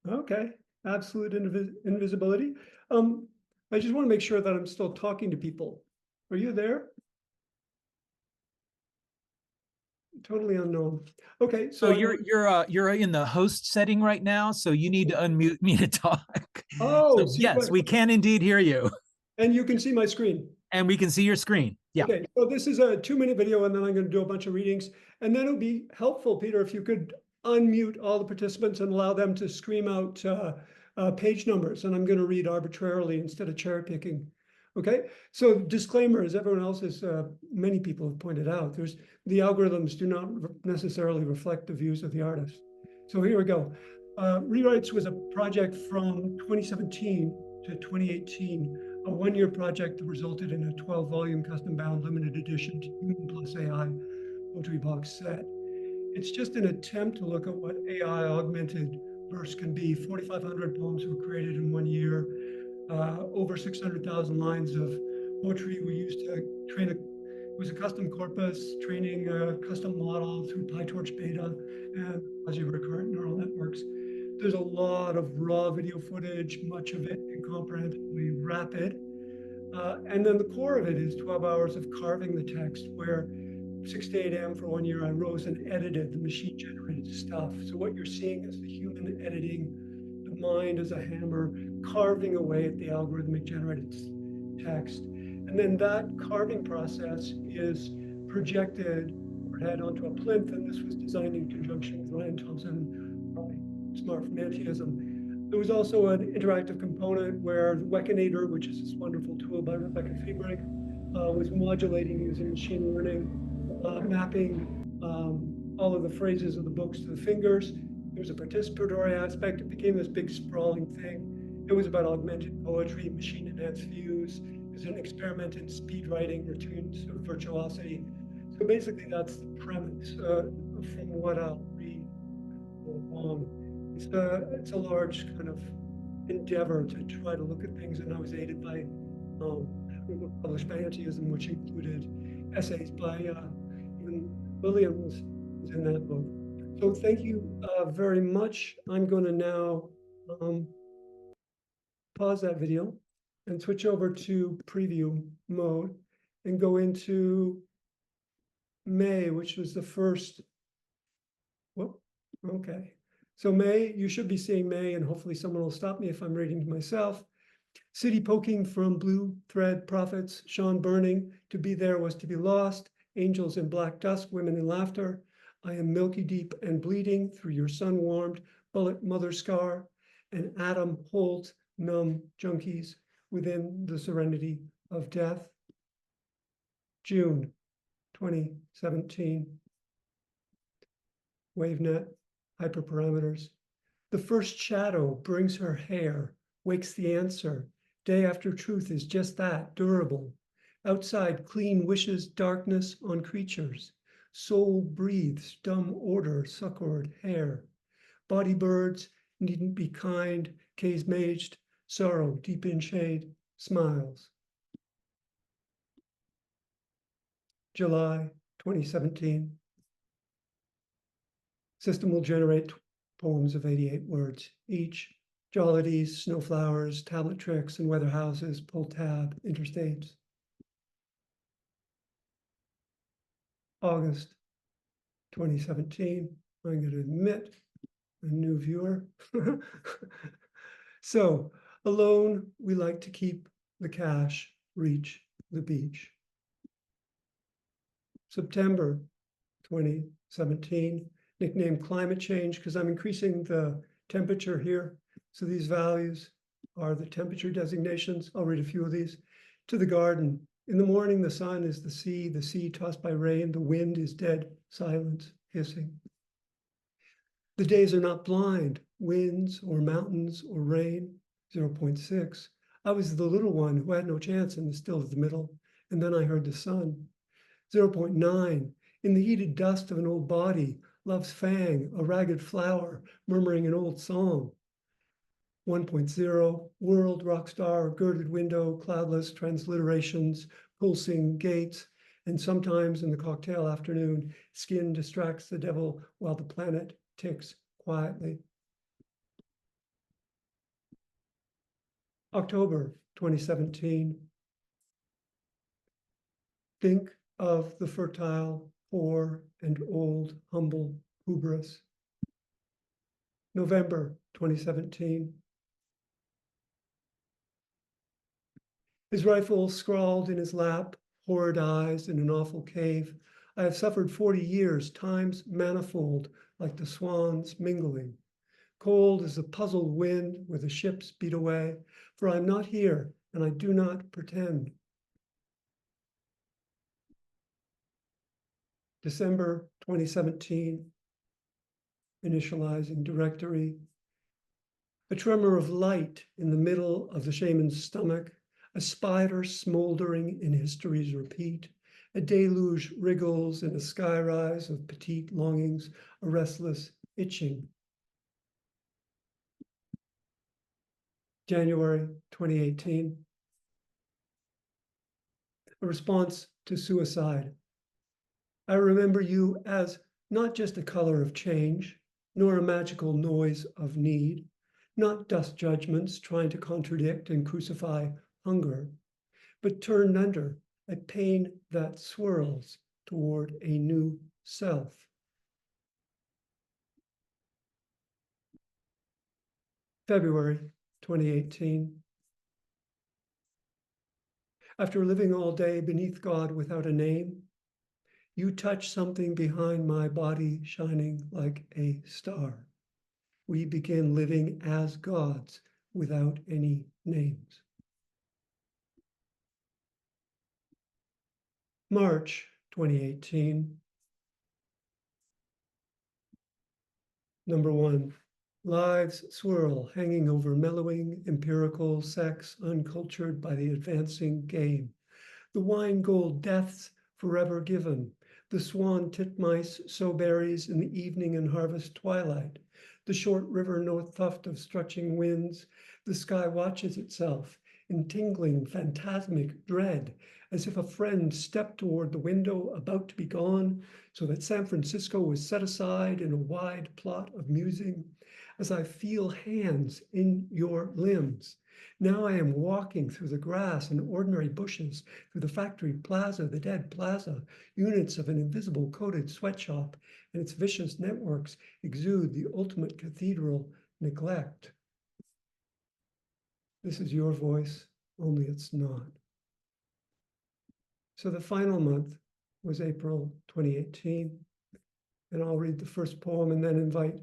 Okay, absolute invisibility. I just want to make sure that I'm still talking to people. Are you there? Totally unknown. Okay, So you're in the host setting right now, so you need to unmute me to talk. Oh, So yes, we can indeed hear you. And you can see my screen. And we can see your screen. Yeah. Okay, so this is a 2-minute video, and then I'm going to do a bunch of readings. And then it would be helpful, Peter, if you could unmute all the participants and allow them to scream out page numbers. And I'm going to read arbitrarily instead of cherry picking. Okay, so disclaimer, as everyone else has, many people have pointed out, the algorithms do not necessarily reflect the views of the artist. So here we go. Rewrites was a project from 2017 to 2018, a 1-year project that resulted in a 12-volume custom-bound limited edition Human Plus AI poetry box set. It's just an attempt to look at what AI augmented verse can be. 4,500 poems were created in 1 year. Over 600,000 lines of poetry we used to train it was a custom corpus, training a custom model through PyTorch beta and quasi-recurrent neural networks. There's a lot of raw video footage, much of it incomprehensibly rapid. And then the core of it is 12 hours of carving the text, where 6 to 8 a.m. for 1 year, I rose and edited the machine-generated stuff. So what you're seeing is the human editing, the mind as a hammer, carving away at the algorithmic generated text. And then that carving process is projected overhead onto a plinth, and this was designed in conjunction with Ryan Thompson, probably smart from antiism. There was also an interactive component where the Wekinator, which is this wonderful tool by Rebecca Fiebrich, was modulating using machine learning, mapping all of the phrases of the books to the fingers. There was a participatory aspect. It became this big sprawling thing. It was about augmented poetry, machine-enhanced views. It was an experiment in speed writing, returns of virtuosity. So basically, that's the premise from what I'll read. It's a large kind of endeavor to try to look at things, and I was aided by a book published by Antiism, which included essays by even Lillian was in that book. So thank you very much. I'm going to now pause that video and switch over to preview mode and go into May, which was the first. Well, okay. So May, you should be seeing May, and hopefully someone will stop me if I'm reading to myself. City poking from blue thread prophets, Sean burning, to be there was to be lost, angels in black dusk, women in laughter. I am milky deep and bleeding through your sun-warmed bullet mother scar, and Adam holds numb junkies within the serenity of death. June 2017. WaveNet, hyperparameters. The first shadow brings her hair, wakes the answer. Day after truth is just that, durable. Outside, clean wishes darkness on creatures. Soul breathes, dumb order, succored hair. Body birds, needn't be kind, K's maged, sorrow deep in shade, smiles. July 2017. System will generate poems of 88 words each. Jollities, snowflowers, tablet tricks, and weather houses, pull tab, interstates. August 2017. I'm going to admit a new viewer. So, alone, we like to keep the cash, reach the beach. September 2017. Nicknamed climate change because I'm increasing the temperature here. So these values are the temperature designations. I'll read a few of these. To the garden. In the morning, the sun is the sea tossed by rain. The wind is dead, silence, hissing. The days are not blind, winds or mountains or rain, 0.6. I was the little one who had no chance in the still of the middle. And then I heard the sun. 0.9. In the heated dust of an old body, love's fang, a ragged flower, murmuring an old song. 1.0, world, rock star, girded window, cloudless transliterations, pulsing gates, and sometimes in the cocktail afternoon, skin distracts the devil while the planet ticks quietly. October 2017. Think of the fertile, poor and old, humble hubris. November 2017. His rifle scrawled in his lap, horrid eyes in an awful cave. I have suffered 40 years, times manifold, like the swans mingling. Cold as the puzzled wind where the ships beat away, for I am not here and I do not pretend. December 2017, initializing directory. A tremor of light in the middle of the shaman's stomach, a spider smoldering in history's repeat, a deluge wriggles in a skyrise of petite longings, a restless itching. January 2018, a response to suicide. I remember you as not just a color of change, nor a magical noise of need, not dust judgments trying to contradict and crucify hunger, but turned under a pain that swirls toward a new self. February 2018. After living all day beneath God without a name, you touch something behind my body shining like a star. We begin living as gods without any names. March 2018. Number 1, lives swirl, hanging over mellowing, empirical sex, uncultured by the advancing game. The wine gold deaths forever given, The swan titmice sow berries in the evening and harvest twilight. The short river north tuft of stretching winds. The sky watches itself in tingling, phantasmic dread, as if a friend stepped toward the window about to be gone, so that San Francisco was set aside in a wide plot of musing. As I feel hands in your limbs. Now I am walking through the grass and ordinary bushes, through the factory plaza, the dead plaza, units of an invisible coated sweatshop, and its vicious networks exude the ultimate cathedral neglect. This is your voice, only it's not. So the final month was April 2018, and I'll read the first poem and then invite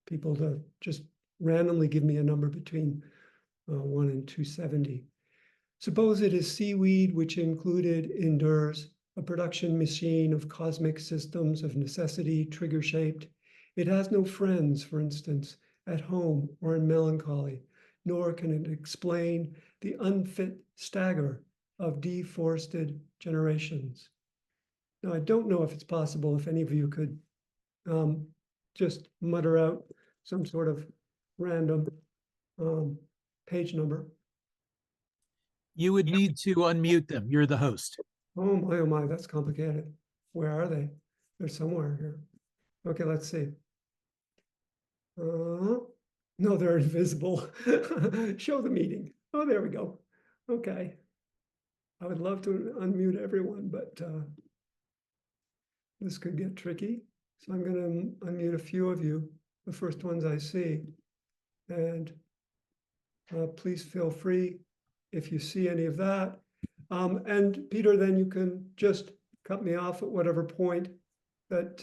people to just randomly give me a number between 1 and 270. Suppose it is seaweed which included endures, a production machine of cosmic systems of necessity trigger-shaped. It has no friends, for instance, at home or in melancholy, nor can it explain the unfit stagger of deforested generations. Now, I don't know if it's possible if any of you could just mutter out some sort of random page number. You would need to unmute them. You're the host. Oh my, that's complicated. Where are they? They're somewhere here. Okay, let's see. No, they're invisible. Show the meeting. Oh, there we go. Okay. I would love to unmute everyone, but this could get tricky. So I'm going to unmute a few of you, the first ones I see. And please feel free if you see any of that. And Peter, then you can just cut me off at whatever point that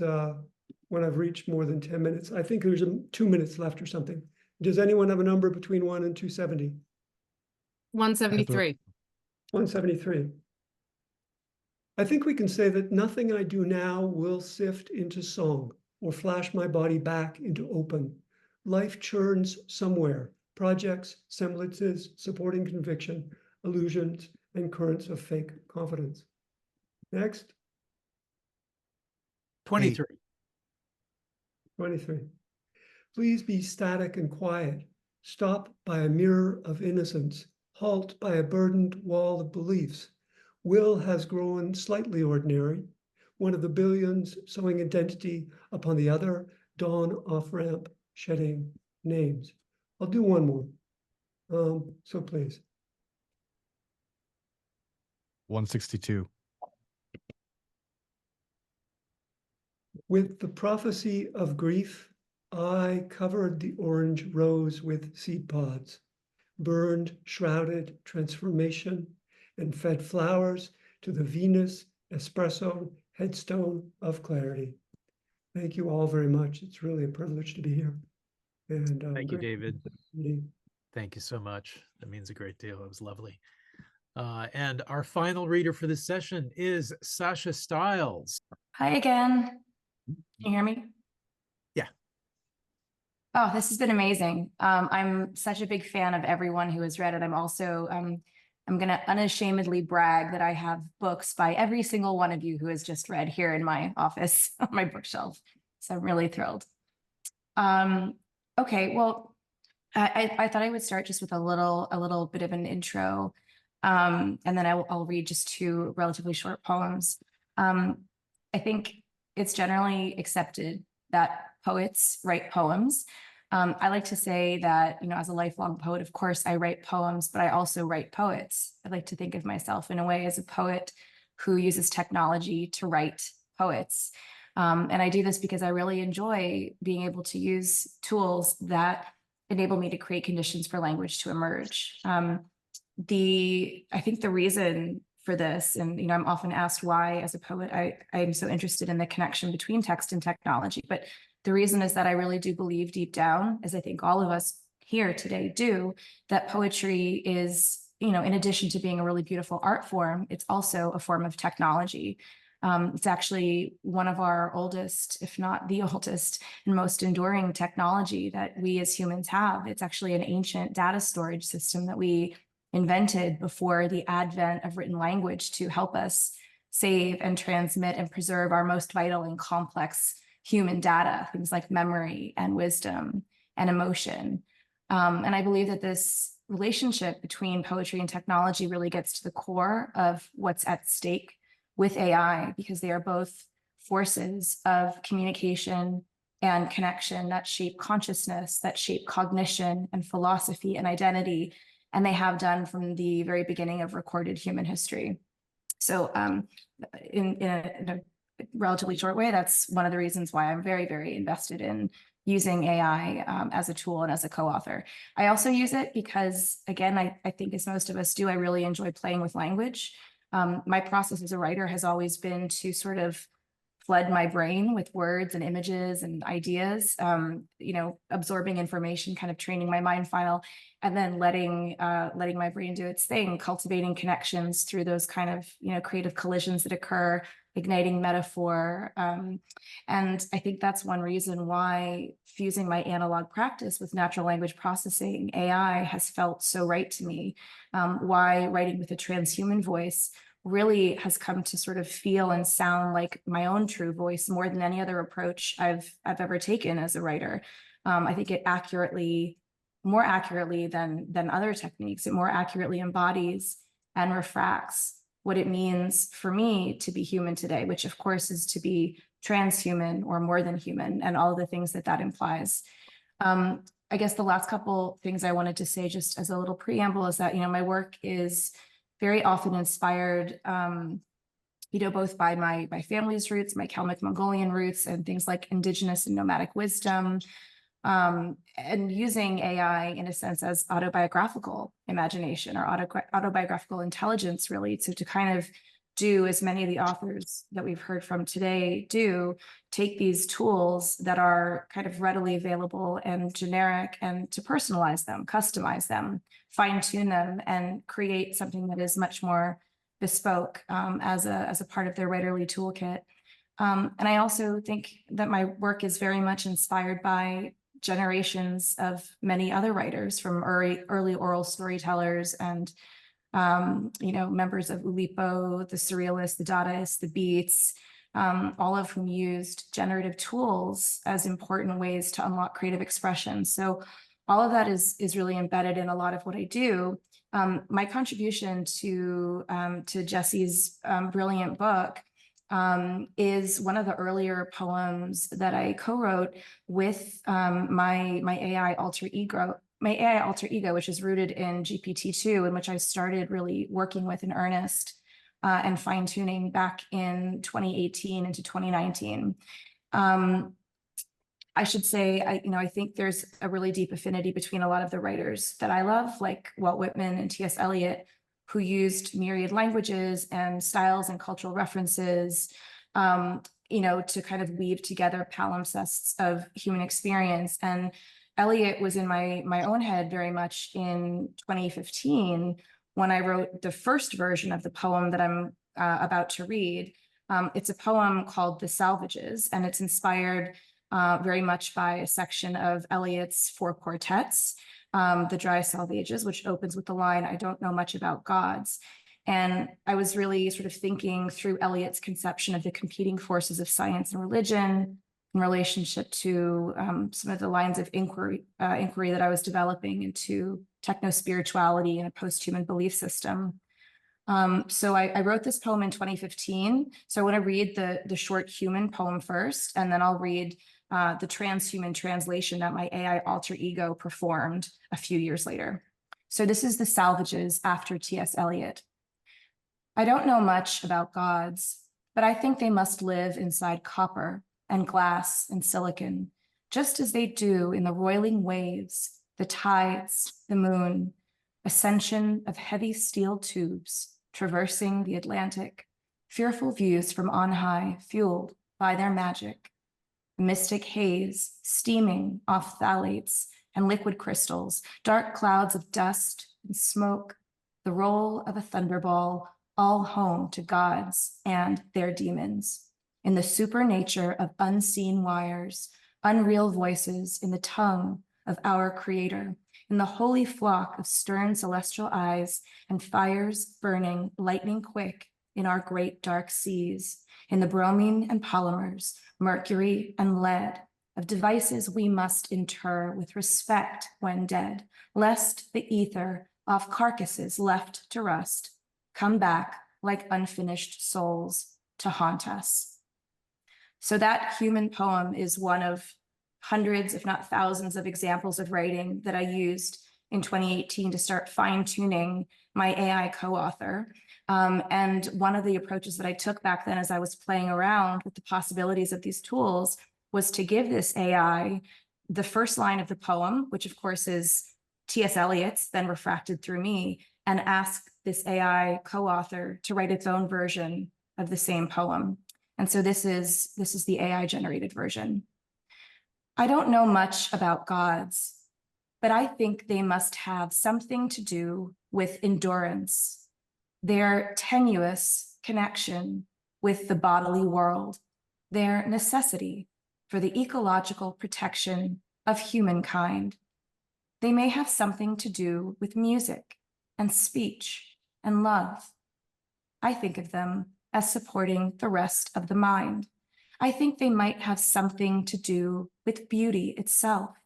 when I've reached more than 10 minutes. I think there's 2 minutes left or something. Does anyone have a number between 1 and 270? 173. 173. I think we can say that nothing I do now will sift into song or flash my body back into open. Life churns somewhere, projects, semblances, supporting conviction, illusions, and currents of fake confidence. Next. 23. 23. Please be static and quiet. Stop by a mirror of innocence. Halt by a burdened wall of beliefs. Will has grown slightly ordinary. One of the billions sowing identity upon the other, dawn off-ramp, shedding names. I'll do one more. So please. 162. With the prophecy of grief, I covered the orange rose with seed pods, burned, shrouded transformation, and fed flowers to the Venus espresso headstone of clarity. Thank you all very much. It's really a privilege to be here. And Thank you, David. Thank you so much. That means a great deal. It was lovely. And our final reader for this session is Sasha Stiles. Hi again. Can you hear me? Yeah. Oh, this has been amazing. I'm such a big fan of everyone who has read it. I'm also, I'm going to unashamedly brag that I have books by every single one of you who has just read here in my office on my bookshelf. So I'm really thrilled. Okay, well, I thought I would start just with a little bit of an intro, and then I'll read just 2 relatively short poems. I think it's generally accepted that poets write poems. I like to say that, as a lifelong poet, of course, I write poems, but I also write poets. I like to think of myself in a way as a poet who uses technology to write poets. And I do this because I really enjoy being able to use tools that enable me to create conditions for language to emerge. I think the reason for this, and I'm often asked why, as a poet, I'm so interested in the connection between text and technology. But the reason is that I really do believe deep down, as I think all of us here today do, that poetry is, in addition to being a really beautiful art form, it's also a form of technology. It's actually one of our oldest, if not the oldest and most enduring technology that we as humans have. It's actually an ancient data storage system that we invented before the advent of written language to help us save and transmit and preserve our most vital and complex human data, things like memory and wisdom and emotion. And I believe that this relationship between poetry and technology really gets to the core of what's at stake with AI, because they are both forces of communication and connection that shape consciousness, that shape cognition and philosophy and identity, and they have done from the very beginning of recorded human history. So in a relatively short way, that's one of the reasons why I'm very, very invested in using AI as a tool and as a co-author. I also use it because, again, I think as most of us do, I really enjoy playing with language. My process as a writer has always been to sort of flood my brain with words and images and ideas, absorbing information, kind of training my mind file, and then letting my brain do its thing, cultivating connections through those kind of, creative collisions that occur, igniting metaphor. And I think that's one reason why fusing my analog practice with natural language processing, AI, has felt so right to me. Why writing with a transhuman voice really has come to sort of feel and sound like my own true voice more than any other approach I've ever taken as a writer. I think it more accurately than other techniques, it more accurately embodies and refracts what it means for me to be human today, which of course is to be transhuman or more than human, and all of the things that implies. I guess the last couple things I wanted to say just as a little preamble is that, my work is very often inspired, both by my family's roots, my Kalmyk Mongolian roots, and things like indigenous and nomadic wisdom, and using AI in a sense as autobiographical imagination or autobiographical intelligence, really, to kind of do, as many of the authors that we've heard from today do, take these tools that are kind of readily available and generic, and to personalize them, customize them, fine-tune them, and create something that is much more bespoke as a part of their writerly toolkit. And I also think that my work is very much inspired by generations of many other writers, from early oral storytellers and members of Oulipo, the Surrealists, the Dadaists, the Beats, all of whom used generative tools as important ways to unlock creative expression. So all of that is really embedded in a lot of what I do. My contribution to Jesse's brilliant book is one of the earlier poems that I co-wrote with my AI alter ego. My AI alter ego, which is rooted in GPT-2, in which I started really working with in earnest and fine-tuning back in 2018 into 2019. I should say, I think there's a really deep affinity between a lot of the writers that I love, like Walt Whitman and T.S. Eliot, who used myriad languages and styles and cultural references, to kind of weave together palimpsests of human experience. And Eliot was in my own head very much in 2015 when I wrote the first version of the poem that I'm about to read. It's a poem called The Salvages, and it's inspired very much by a section of Eliot's four quartets, The Dry Salvages, which opens with the line, "I don't know much about gods." And I was really sort of thinking through Eliot's conception of the competing forces of science and religion in relationship to some of the lines of inquiry that I was developing into techno-spirituality and a post-human belief system. So I wrote this poem in 2015. So I want to read the short human poem first, and then I'll read the transhuman translation that my AI alter ego performed a few years later. So this is The Salvages after T.S. Eliot. I don't know much about gods, but I think they must live inside copper and glass and silicon, just as they do in the roiling waves, the tides, the moon, ascension of heavy steel tubes traversing the Atlantic, fearful views from on high fueled by their magic, mystic haze steaming off phthalates and liquid crystals, dark clouds of dust and smoke, the roll of a thunderball, all home to gods and their demons. In the supernature of unseen wires, unreal voices in the tongue of our Creator, in the holy flock of stern celestial eyes and fires burning lightning quick in our great dark seas, in the bromine and polymers, mercury and lead, of devices we must inter with respect when dead, lest the ether off carcasses left to rust come back like unfinished souls to haunt us. So that human poem is one of hundreds, if not thousands, of examples of writing that I used in 2018 to start fine-tuning my AI co-author. And one of the approaches that I took back then as I was playing around with the possibilities of these tools was to give this AI the first line of the poem, which of course is T.S. Eliot's, then refracted through me, and ask this AI co-author to write its own version of the same poem. And so this is the AI generated version. I don't know much about gods, but I think they must have something to do with endurance, their tenuous connection with the bodily world, their necessity for the ecological protection of humankind. They may have something to do with music and speech and love. I think of them as supporting the rest of the mind. I think they might have something to do with beauty itself.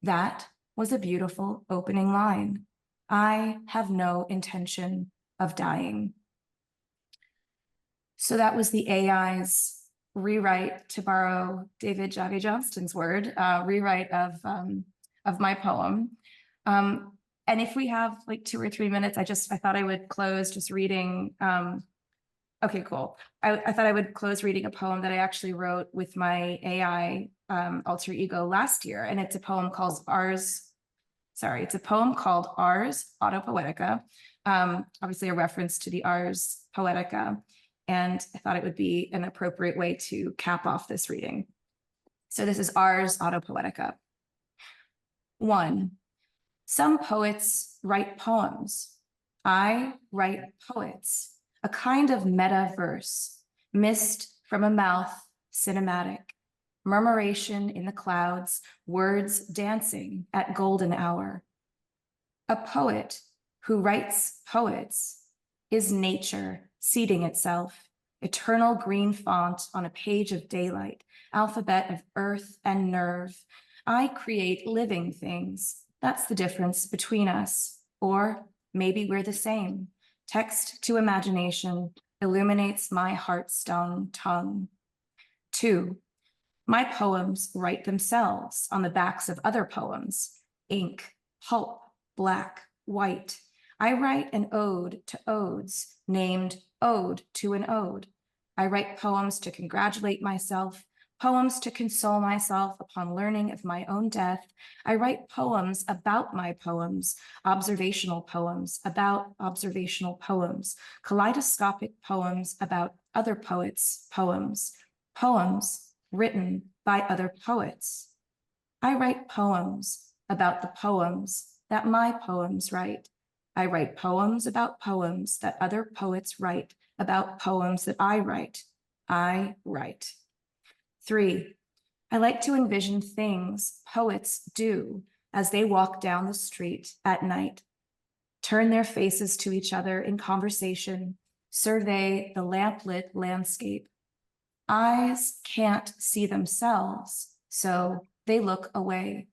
That was a beautiful opening line. I have no intention of dying. So that was the AI's rewrite, to borrow David Jhave Johnston's word, rewrite of my poem. And if we have like 2 or 3 minutes, I thought I would close just reading. Okay, cool. I thought I would close reading a poem that I actually wrote with my AI alter ego last year. And it's a poem called Ars Auto-Poetica. Obviously a reference to the Ars Poetica. And I thought it would be an appropriate way to cap off this reading. So this is Ars Auto-Poetica. 1. Some poets write poems. I write poets, a kind of meta verse, mist from a mouth, cinematic, murmuration in the clouds, words dancing at golden hour. A poet who writes poets is nature seeding itself, eternal green font on a page of daylight, alphabet of earth and nerve. I create living things. That's the difference between us. Or maybe we're the same. Text to imagination illuminates my heart-stung tongue. 2. My poems write themselves on the backs of other poems. Ink, pulp, black, white. I write an ode to odes, named Ode to an Ode. I write poems to congratulate myself, poems to console myself upon learning of my own death. I write poems about my poems, observational poems about observational poems, kaleidoscopic poems about other poets' poems, poems written by other poets. I write poems about the poems that my poems write. I write poems about poems that other poets write about poems that I write. I write. 3. I like to envision things poets do as they walk down the street at night, turn their faces to each other in conversation, survey the lamplit landscape. Eyes can't see themselves, so they look away.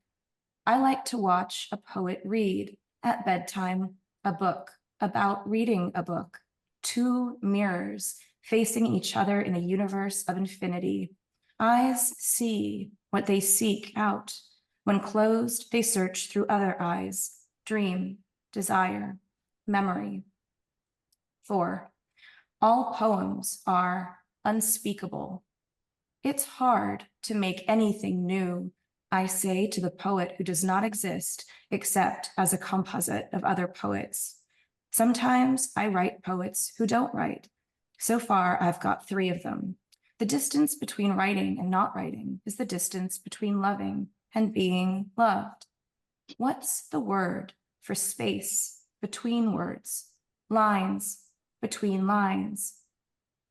I like to watch a poet read at bedtime a book about reading a book, 2 mirrors facing each other in a universe of infinity. Eyes see what they seek out. When closed, they search through other eyes, dream, desire, memory. 4. All poems are unspeakable. It's hard to make anything new, I say to the poet who does not exist except as a composite of other poets. Sometimes I write poets who don't write. So far, I've got 3 of them. The distance between writing and not writing is the distance between loving and being loved. What's the word for space between words, lines between lines?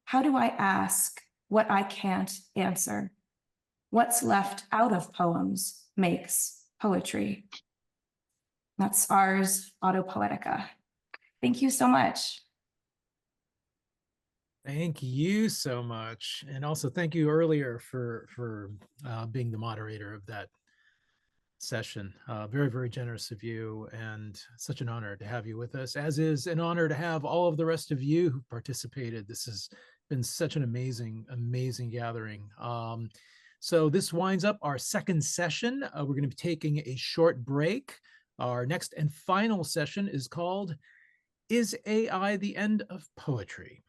How do I ask what I can't answer? What's left out of poems makes poetry. That's Ars Auto-Poetica. Thank you so much. Thank you so much. And also thank you earlier for being the moderator of that session. Very, very generous of you, and such an honor to have you with us, as is an honor to have all of the rest of you who participated. This has been such an amazing, amazing gathering. So this winds up our second session. We're going to be taking a short break. Our next and final session is called "Is AI the End of Poetry?"